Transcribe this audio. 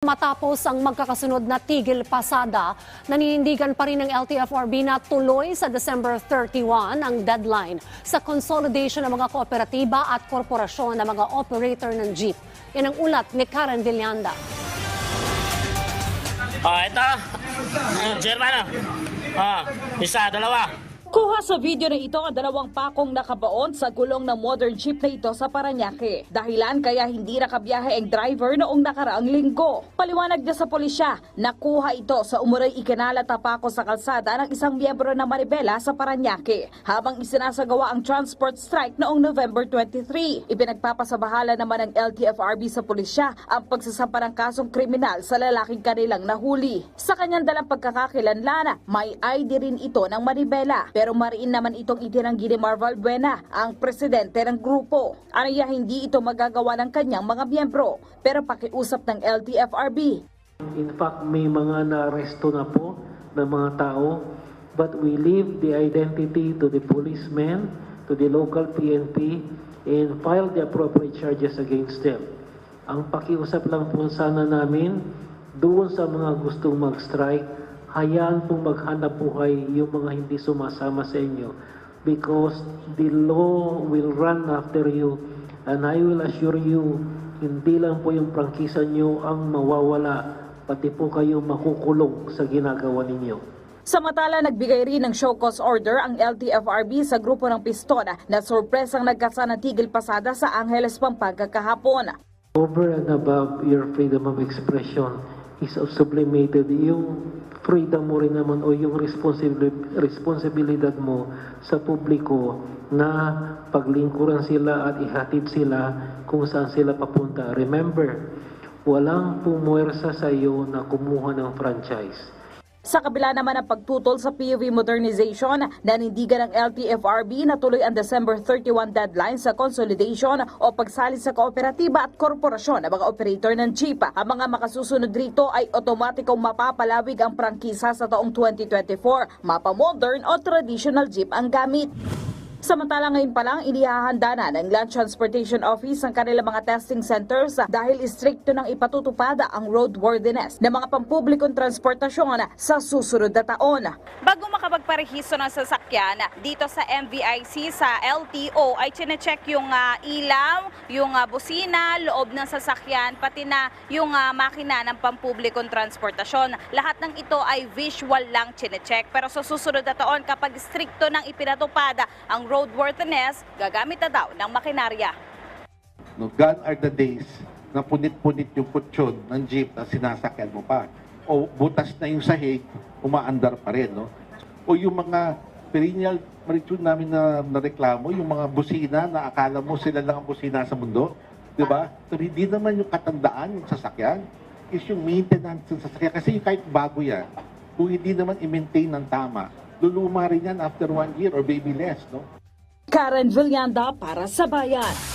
Matapos ang magkakasunod na tigil pasada, naninindigan pa rin ng LTFRB na tuloy sa December 31 ang deadline sa consolidation ng mga kooperatiba at korporasyon ng mga operator ng jeep. Yan ang ulat ni Karen Villanda. Ito. Germano. Isa, dalawa. Kuha sa video na ito ang dalawang pakong nakabaon sa gulong ng modern jeep na ito sa Parañaque. Dahilan kaya hindi nakabiyahe ang driver noong nakaraang linggo. Paliwanag niya sa pulisya, nakuha ito sa umuray ikinala tapako sa kalsada ng isang miyembro ng Maribela sa Parañaque habang isinasagawa ang transport strike noong November 23. Ipinagpapasabahala naman ng LTFRB sa pulisya ang pagsasampa ng kasong kriminal sa lalaking kanilang nahuli. Sa kanyang dalang pagkakakilanlan, may ID rin ito ng Maribela. Pero mariin naman itong itinanggi ni Marval Buena, ang presidente ng grupo. Aniya hindi ito magagawa ng kanyang mga miyembro, pero pakiusap ng LTFRB. In fact, may mga naaresto na po ng mga tao, but we leave the identity to the policemen, to the local PNP, and file the appropriate charges against them. Ang pakiusap lang po sana namin, doon sa mga gustong mag-strike, hayaan pong maghanap buhay yung mga hindi sumasama sa inyo because the law will run after you and I will assure you, hindi lang po yung prangkisa nyo ang mawawala, pati po kayo makukulong sa ginagawa ninyo. Samantala, nagbigay rin ng show cause order ang LTFRB sa grupo ng Piston na sorpresang nagkasa ng tigil pasada sa Angeles, Pampanga kahapon. Over and above your freedom of expression is sublimated yung freedom mo rin naman o yung responsibilidad mo sa publiko na paglingkuran sila at ihatid sila kung saan sila papunta. Remember, walang pumuwersa sa iyo na kumuha ng franchise. Sa kabila naman ng pagtutol sa PUV modernization, nanindigan ng LTFRB na tuloy ang December 31 deadline sa consolidation o pagsali sa kooperatiba at korporasyon ng mga operator ng jeep. Ang mga makasusunod rito ay otomatikong mapapalawig ang prangkisa sa taong 2024, mapa-modern o traditional jeep ang gamit. Samantala ngayon pa lang, inihahanda na ng Land Transportation Office ang kanilang mga testing centers dahil istrikto nang ipatutupad ang roadworthiness ng mga pampublikong transportasyon sa susunod na taon. Bago makapagparehisto ng sasakyan, dito sa MVIC sa LTO ay chinecheck yung ilaw, yung busina, loob ng sasakyan, pati na yung makina ng pampublikong transportasyon. Lahat ng ito ay visual lang chinecheck. Pero sa susunod na taon, kapag istrikto nang ipinatupad ang roadworthiness, gagamit na daw ng makinarya. No, gone are the days na punit-punit yung kutsyon ng jeep na sinasakyan mo pa. O butas na yung sahig, umaandar pa rin. No? O yung mga perennial maritune namin na reklamo, yung mga busina na akala mo sila lang ang busina sa mundo. Diba? So hindi naman yung katandaan, yung sasakyan, is yung maintenance ng sasakyan. Kasi yung kahit bago yan, kung hindi naman i-maintain ng tama, luluma rin yan after 1 year or maybe less. No? Karen Villanda para sa Bayan.